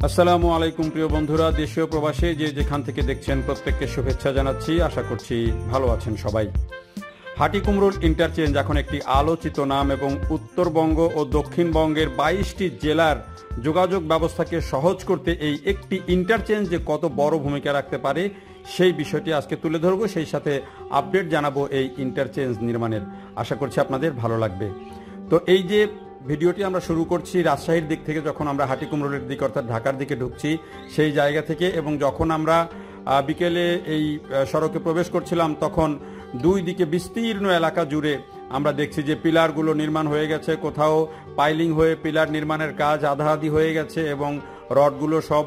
আসসালামু আলাইকুম প্রিয় বন্ধুরা, দেশীয় প্রবাসী যে যেখান থেকে দেখছেন প্রত্যেককে শুভেচ্ছা জানাচ্ছি। আশা করছি ভালো আছেন সবাই। হাটিকুমরুল ইন্টারচেঞ্জ এখন একটি আলোচিত নাম এবং উত্তরবঙ্গ ও দক্ষিণবঙ্গের 22টি জেলার যোগাযোগ ব্যবস্থাকে সহজ করতে এই একটি ইন্টারচেঞ্জ যে কত বড় ভূমিকা রাখতে পারে সেই বিষয়টি আজকে তুলে ধরব, সেই সাথে আপডেট জানাবো এই ইন্টারচেঞ্জ নির্মাণের। আশা করছি আপনাদের ভালো লাগবে। তো এই যে ভিডিওটি আমরা শুরু করছি রাজশাহীর দিক থেকে, যখন আমরা হাটিকুমরুলের দিকে অর্থাৎ ঢাকার দিকে ঢুকছি সেই জায়গা থেকে, এবং যখন আমরা বিকেলে এই সড়কে প্রবেশ করছিলাম তখন দুই দিকে বিস্তীর্ণ এলাকা জুড়ে আমরা দেখছি যে পিলারগুলো নির্মাণ হয়ে গেছে, কোথাও পাইলিং হয়ে পিলার নির্মাণের কাজ আধা আধি হয়ে গেছে এবং রডগুলো সব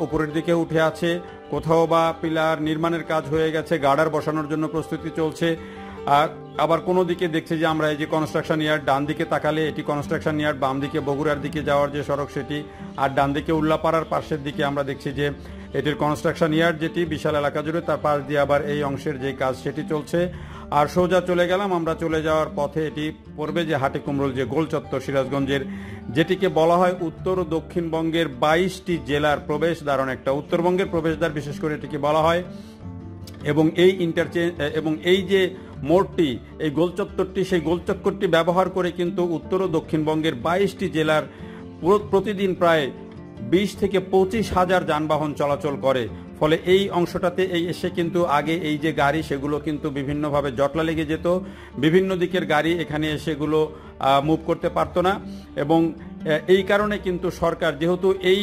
উপরের দিকে উঠে আছে, কোথাও বা পিলার নির্মাণের কাজ হয়ে গেছে, গার্ডার বসানোর জন্য প্রস্তুতি চলছে। আবার কোনো দিকে দেখছি যে আমরা এই যে কনস্ট্রাকশন ইয়ার্ড, ডান দিকে তাকালে এটি কনস্ট্রাকশন ইয়ার্ড, বাম দিকে বগুড়ার দিকে যাওয়ার যে সড়ক সেটি, আর ডান দিকে উল্লাপাড়ার পাশের দিকে আমরা দেখছি যে এটির কনস্ট্রাকশন ইয়ার্ড যেটি বিশাল এলাকা জুড়ে, তার পাশ দিয়ে আবার এই অংশের যে কাজ সেটি চলছে। আর সোজা চলে গেলাম, আমরা চলে যাওয়ার পথে এটি পড়বে যে হাটিকুমরুল যে গোল চত্বর সিরাজগঞ্জের, যেটিকে বলা হয় উত্তর ও দক্ষিণবঙ্গের 22টি জেলার প্রবেশদ্বার, একটা উত্তরবঙ্গের প্রবেশদ্বার বিশেষ করে এটিকে বলা হয়। এবং এই ইন্টারচেঞ্জ এবং এই যে মোড়টি, এই গোলচত্বরটি, সেই গোলচক্করটি ব্যবহার করে কিন্তু উত্তর ও দক্ষিণবঙ্গের 22টি জেলার প্রতিদিন প্রায় 20 থেকে 25 হাজার যানবাহন চলাচল করে। ফলে এই অংশটাতে এই এসে কিন্তু আগে এই যে গাড়ি সেগুলো কিন্তু বিভিন্নভাবে জটলা লেগে যেত, বিভিন্ন দিকের গাড়ি এখানে এসেগুলো মুভ করতে পারতো না। এবং এই কারণে কিন্তু সরকার, যেহেতু এই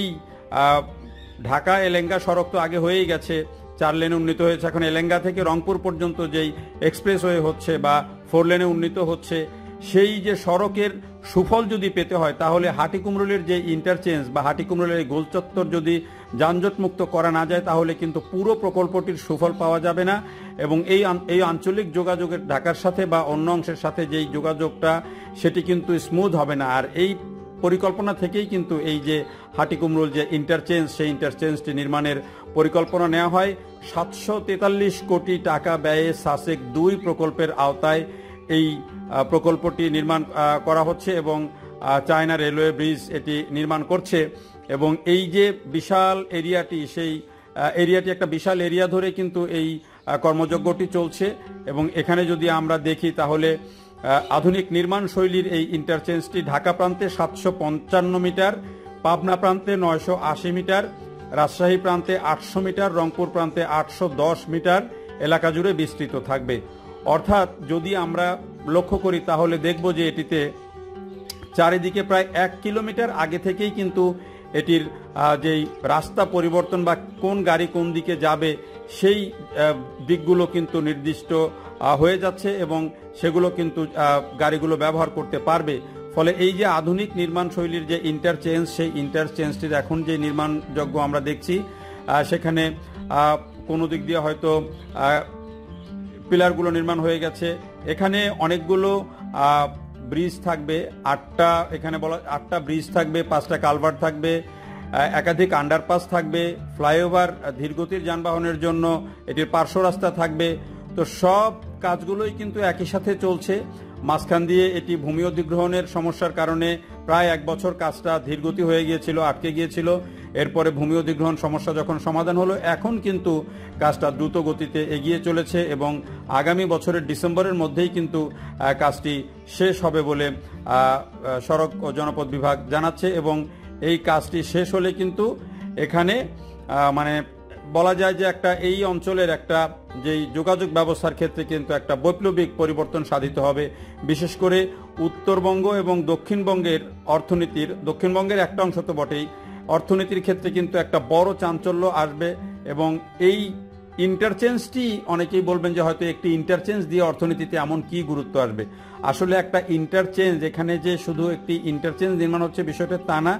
ঢাকা এলেঙ্গা সড়ক তো আগে হয়েই গেছে, 4 লেনে উন্নীত হয়েছে, এখন এলেঙ্গা থেকে রংপুর পর্যন্ত যেই এক্সপ্রেসওয়ে হচ্ছে বা 4 লেনে উন্নীত হচ্ছে, সেই যে সড়কের সুফল যদি পেতে হয় তাহলে হাটিকুমরুলের যে ইন্টারচেঞ্জ বা হাটিকুমরুলের গোলচত্বর যদি যানজট মুক্ত করা না যায় তাহলে কিন্তু পুরো প্রকল্পটির সুফল পাওয়া যাবে না। এবং এই আঞ্চলিক যোগাযোগের ঢাকার সাথে বা অন্য অংশের সাথে যেই যোগাযোগটা সেটি কিন্তু স্মুথ হবে না। আর এই পরিকল্পনা থেকেই কিন্তু এই যে হাটিকুমরুল যে ইন্টারচেঞ্জ, সেই ইন্টারচেঞ্জটি নির্মাণের পরিকল্পনা নেওয়া হয়। 743 কোটি টাকা ব্যয়ে সাসেক 2 প্রকল্পের আওতায় এই প্রকল্পটি নির্মাণ করা হচ্ছে এবং চায়না রেলওয়ে ব্রিজ এটি নির্মাণ করছে। এবং এই যে বিশাল এরিয়াটি, সেই এরিয়াটি একটা বিশাল এরিয়া ধরে কিন্তু এই কর্মযজ্ঞটি চলছে। এবং এখানে যদি আমরা দেখি তাহলে আধুনিক নির্মাণ শৈলীর এই ইন্টারচেঞ্জটি ঢাকা প্রান্তে 755 মিটার, পাবনা প্রান্তে 980 মিটার, রাজশাহী প্রান্তে 800 মিটার, রংপুর প্রান্তে 810 মিটার এলাকা জুড়ে বিস্তৃত থাকবে। অর্থাৎ যদি আমরা লক্ষ্য করি তাহলে দেখব যে এটিতে চারিদিকে প্রায় 1 কিলোমিটার আগে থেকেই কিন্তু এটির যেই রাস্তা পরিবর্তন বা কোন গাড়ি কোন দিকে যাবে সেই দিকগুলো কিন্তু নির্দিষ্ট হয়ে যাচ্ছে এবং সেগুলো কিন্তু গাড়িগুলো ব্যবহার করতে পারবে। ফলে এই যে আধুনিক নির্মাণ শৈলীর যে ইন্টারচেঞ্জ, সেই ইন্টারচেঞ্জটির এখন যে নির্মাণযোগ্য আমরা দেখছি, সেখানে কোনো দিক দিয়ে হয়তো পিলারগুলো নির্মাণ হয়ে গেছে। এখানে অনেকগুলো ব্রিজ থাকবে, 8টা, এখানে বলা 8টা ব্রিজ থাকবে, 5টা কালভার্ট থাকবে, একাধিক আন্ডারপাস থাকবে, ফ্লাইওভার ধীরগতির যানবাহনের জন্য এটির পার্শ্ব রাস্তা থাকবে। তো সব কাজগুলোই কিন্তু একই সাথে চলছে। মাঝখান দিয়ে এটি ভূমি অধিগ্রহণের সমস্যার কারণে প্রায় 1 বছর কাজটা ধীরগতি হয়ে গিয়েছিল, আটকে গিয়েছিল। এরপরে ভূমি অধিগ্রহণ সমস্যা যখন সমাধান হলো, এখন কিন্তু কাজটা দ্রুত গতিতে এগিয়ে চলেছে এবং আগামী বছরের ডিসেম্বরের মধ্যেই কিন্তু কাজটি শেষ হবে বলে সড়ক ও জনপথ বিভাগ জানাচ্ছে। এবং এই কাজটি শেষ হলে কিন্তু এখানে মানে বলা যায় যে একটা এই অঞ্চলের একটা যেই যোগাযোগ ব্যবস্থার ক্ষেত্রে কিন্তু একটা বৈপ্লবিক পরিবর্তন সাধিত হবে। বিশেষ করে উত্তরবঙ্গ এবং দক্ষিণবঙ্গের অর্থনীতির, দক্ষিণবঙ্গের একটা অংশ তো বটেই, অর্থনীতির ক্ষেত্রে কিন্তু একটা বড় চাঞ্চল্য আসবে। এবং এই ইন্টারচেঞ্জটি অনেকেই বলবেন যে হয়তো একটি ইন্টারচেঞ্জ দিয়ে অর্থনীতিতে এমন কি গুরুত্ব আসবে। আসলে একটা ইন্টারচেঞ্জ, এখানে যে শুধু একটি ইন্টারচেঞ্জ নির্মাণ হচ্ছে বিষয়টা তা না,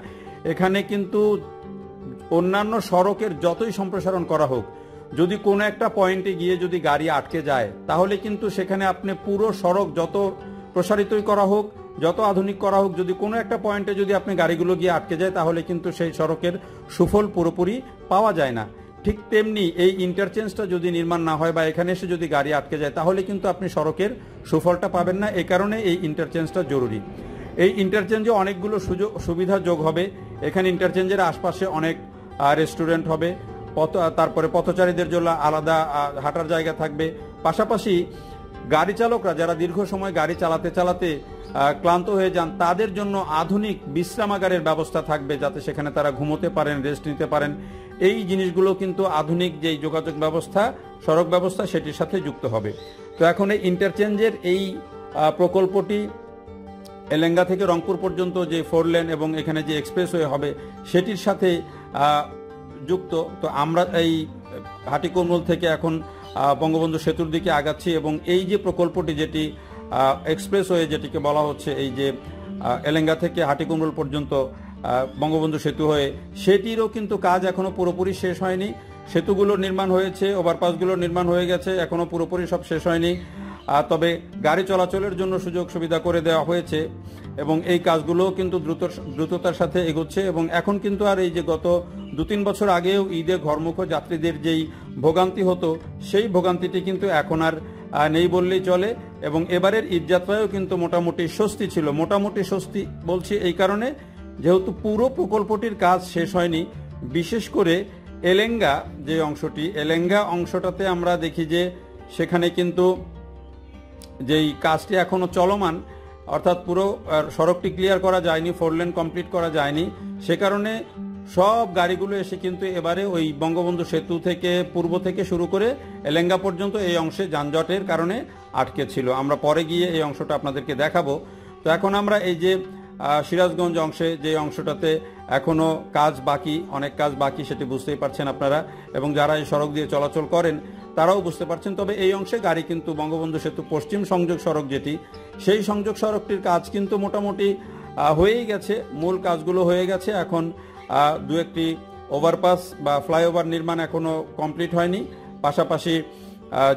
এখানে কিন্তু অন্যান্য সড়কের যতই সম্প্রসারণ করা হোক, যদি কোনো একটা পয়েন্টে গিয়ে যদি গাড়ি আটকে যায় তাহলে কিন্তু সেখানে আপনি পুরো সড়ক যত প্রসারিতই করা হোক, যত আধুনিক করা হোক, যদি কোনো একটা পয়েন্টে যদি আপনি গাড়িগুলো গিয়ে আটকে যায় তাহলে কিন্তু সেই সড়কের সুফল পুরোপুরি পাওয়া যায় না। ঠিক তেমনি এই ইন্টারচেঞ্জটা যদি নির্মাণ না হয় বা এখানে এসে যদি গাড়ি আটকে যায় তাহলে কিন্তু আপনি সড়কের সুফলটা পাবেন না। এই কারণে এই ইন্টারচেঞ্জটা জরুরি। এই ইন্টারচেঞ্জে অনেকগুলো সুবিধা যোগ হবে। এখানে ইন্টারচেঞ্জের আশপাশে অনেক রেস্টুরেন্ট হবে, তারপরে পথচারীদের জন্য আলাদা হাঁটার জায়গা থাকবে। পাশাপাশি গাড়ি চালকরা যারা দীর্ঘ সময় গাড়ি চালাতে চালাতে ক্লান্ত হয়ে যান তাদের জন্য আধুনিক বিশ্রামাগারের ব্যবস্থা থাকবে, যাতে সেখানে তারা ঘুমোতে পারেন, রেস্ট নিতে পারেন। এই জিনিসগুলো কিন্তু আধুনিক যেই যোগাযোগ ব্যবস্থা, সড়ক ব্যবস্থা সেটির সাথে যুক্ত হবে। তো এখন এই ইন্টারচেঞ্জের এই প্রকল্পটি এলেঙ্গা থেকে রংপুর পর্যন্ত যে 4 লেন এবং এখানে যে এক্সপ্রেসওয়ে হবে সেটির সাথে যুক্ত। তো আমরা এই হাটিকুমরুল থেকে এখন বঙ্গবন্ধু সেতুর দিকে আগাচ্ছি এবং এই যে প্রকল্পটি যেটি এক্সপ্রেসওয়ে যেটিকে বলা হচ্ছে, এই যে এলেঙ্গা থেকে হাটিকুমরুল পর্যন্ত বঙ্গবন্ধু সেতু হয়ে, সেটিরও কিন্তু কাজ এখনো পুরোপুরি শেষ হয়নি। সেতুগুলোর নির্মাণ হয়েছে, ওভারপাসগুলোর নির্মাণ হয়ে গেছে, এখনো পুরোপুরি সব শেষ হয়নি। তবে গাড়ি চলাচলের জন্য সুযোগ সুবিধা করে দেওয়া হয়েছে এবং এই কাজগুলো কিন্তু দ্রুততার সাথে এগোচ্ছে। এবং এখন কিন্তু আর এই যে গত 2-3 বছর আগেও ঈদে ঘরমুখ যাত্রীদের যেই ভোগান্তি হতো, সেই ভোগান্তিটি কিন্তু এখন আর নেই বললেই চলে। এবং এবারের ঈদযাত্রায়ও কিন্তু মোটামুটি স্বস্তি ছিল। মোটামুটি স্বস্তি বলছি এই কারণে, যেহেতু পুরো প্রকল্পটির কাজ শেষ হয়নি। বিশেষ করে এলেঙ্গা যে অংশটি, এলেঙ্গা অংশটাতে আমরা দেখি যে সেখানে কিন্তু যেই কাজটি এখনো চলমান, অর্থাৎ পুরো সড়কটি ক্লিয়ার করা যায়নি, 4 লেন কমপ্লিট করা যায়নি। সে কারণে সব গাড়িগুলো এসে কিন্তু এবারে ওই বঙ্গবন্ধু সেতু থেকে পূর্ব থেকে শুরু করে এলেঙ্গা পর্যন্ত এই অংশে যানজটের কারণে আটকে ছিল। আমরা পরে গিয়ে এই অংশটা আপনাদেরকে দেখাবো। তো এখন আমরা এই যে সিরাজগঞ্জ অংশে যে অংশটাতে এখনো কাজ বাকি, অনেক কাজ বাকি, সেটি বুঝতেই পারছেন আপনারা, এবং যারা এই সড়ক দিয়ে চলাচল করেন তারাও বুঝতে পারছেন। তবে এই অংশে গাড়ি কিন্তু বঙ্গবন্ধু সেতু পশ্চিম সংযোগ সড়ক যেটি, সেই সংযোগ সড়কটির কাজ কিন্তু মোটামুটি হয়েই গেছে, মূল কাজগুলো হয়ে গেছে। এখন 2-1টি ওভারপাস বা ফ্লাইওভার নির্মাণ এখনো কমপ্লিট হয়নি। পাশাপাশি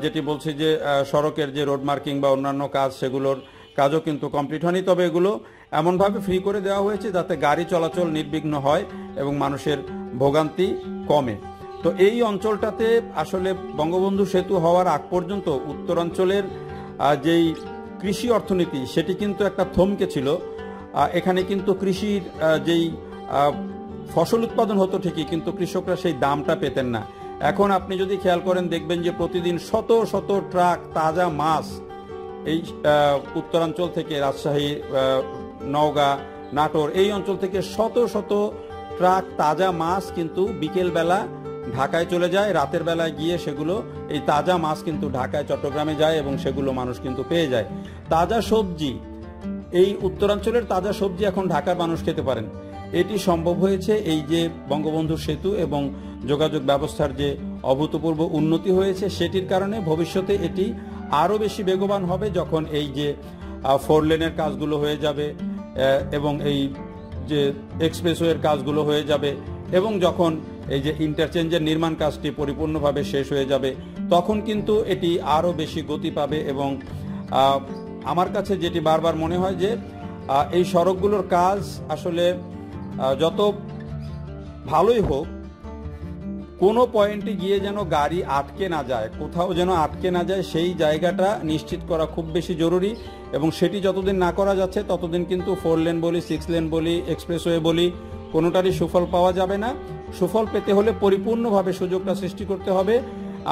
যেটি বলছি যে সড়কের যে রোড মার্কিং বা অন্যান্য কাজ, সেগুলোর কাজও কিন্তু কমপ্লিট হয়নি। তবে এগুলো এমনভাবে ফ্রি করে দেওয়া হয়েছে যাতে গাড়ি চলাচল নির্বিঘ্ন হয় এবং মানুষের ভোগান্তি কমে। তো এই অঞ্চলটাতে আসলে বঙ্গবন্ধু সেতু হওয়ার আগ পর্যন্ত উত্তরাঞ্চলের যেই কৃষি অর্থনীতি সেটি কিন্তু একটা থমকে ছিল। এখানে কিন্তু কৃষির যেই ফসল উৎপাদন হতো ঠিকই, কিন্তু কৃষকরা সেই দামটা পেতেন না। এখন আপনি যদি খেয়াল করেন দেখবেন যে প্রতিদিন শত শত ট্রাক তাজা মাছ এই উত্তরাঞ্চল থেকে, রাজশাহী, নওগাঁ, নাটোর, এই অঞ্চল থেকে শত শত ট্রাক তাজা মাছ কিন্তু বিকেলবেলা ঢাকায় চলে যায়। রাতের বেলায় গিয়ে সেগুলো, এই তাজা মাছ কিন্তু ঢাকায়, চট্টগ্রামে যায় এবং সেগুলো মানুষ কিন্তু পেয়ে যায়। তাজা সবজি, এই উত্তরাঞ্চলের তাজা সবজি এখন ঢাকার মানুষ খেতে পারেন। এটি সম্ভব হয়েছে এই যে বঙ্গবন্ধু সেতু এবং যোগাযোগ ব্যবস্থার যে অভূতপূর্ব উন্নতি হয়েছে সেটির কারণে। ভবিষ্যতে এটি আরও বেশি বেগবান হবে যখন এই যে 4 লেনের কাজগুলো হয়ে যাবে এবং এই যে এক্সপ্রেসওয়ের কাজগুলো হয়ে যাবে এবং যখন এই যে ইন্টারচেঞ্জের নির্মাণ কাজটি পরিপূর্ণভাবে শেষ হয়ে যাবে, তখন কিন্তু এটি আরও বেশি গতি পাবে। এবং আমার কাছে যেটি বারবার মনে হয় যে এই সড়কগুলোর কাজ আসলে যত ভালোই হোক, কোনো পয়েন্টে গিয়ে যেন গাড়ি আটকে না যায়, কোথাও যেন আটকে না যায়, সেই জায়গাটা নিশ্চিত করা খুব বেশি জরুরি। এবং সেটি যতদিন না করা যাচ্ছে ততদিন কিন্তু 4 লেন বলি, 6 লেন বলি, এক্সপ্রেসওয়ে বলি, কোনোটারই সুফল পাওয়া যাবে না। সুফল পেতে হলে পরিপূর্ণভাবে সুযোগটা সৃষ্টি করতে হবে।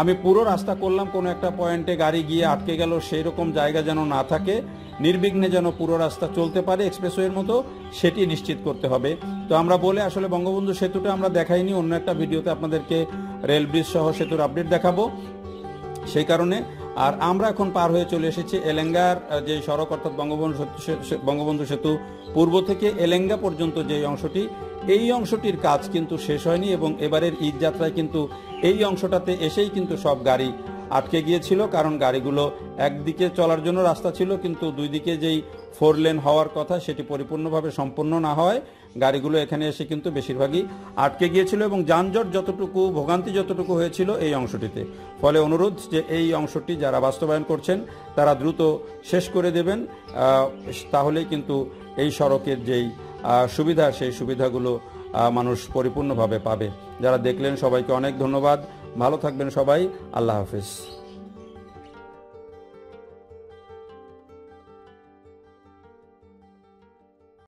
আমি পুরো রাস্তা করলাম, কোনো একটা পয়েন্টে গাড়ি গিয়ে আটকে গেল, সেই রকম জায়গা যেন না থাকে, নির্বিঘ্নে যেন পুরো রাস্তা চলতে পারে এক্সপ্রেসওয়ের মতো, সেটি নিশ্চিত করতে হবে। তো আমরা বলে আসলে বঙ্গবন্ধু সেতুটা আমরা দেখাইনি, অন্য একটা ভিডিওতে আপনাদেরকে রেল ব্রিজ সহ সেতুর আপডেট দেখাবো সেই কারণে। আর আমরা এখন পার হয়ে চলে এসেছি এলেঙ্গার যে সড়ক, অর্থাৎ বঙ্গবন্ধু সেতু পূর্ব থেকে এলেঙ্গা পর্যন্ত যে অংশটি, এই অংশটির কাজ কিন্তু শেষ হয়নি এবং এবারের ঈদ যাত্রায় কিন্তু এই অংশটাতে এসেই কিন্তু সব গাড়ি আটকে গিয়েছিল। কারণ গাড়িগুলো একদিকে চলার জন্য রাস্তা ছিল, কিন্তু দুই দিকে যেই 4 লেন হওয়ার কথা সেটি পরিপূর্ণভাবে সম্পন্ন না হয় গাড়িগুলো এখানে এসে কিন্তু বেশিরভাগই আটকে গিয়েছিল এবং যানজট যতটুকু, ভোগান্তি যতটুকু হয়েছিল এই অংশটিতে। ফলে অনুরোধ যে এই অংশটি যারা বাস্তবায়ন করছেন তারা দ্রুত শেষ করে দেবেন, তাহলেই কিন্তু এই সড়কের যেই সুবিধা, সেই সুবিধাগুলো মানুষ পরিপূর্ণভাবে পাবে। যারা দেখলেন সবাইকে অনেক ধন্যবাদ। ভালো থাকবেন সবাই। আল্লাহ হাফেজ।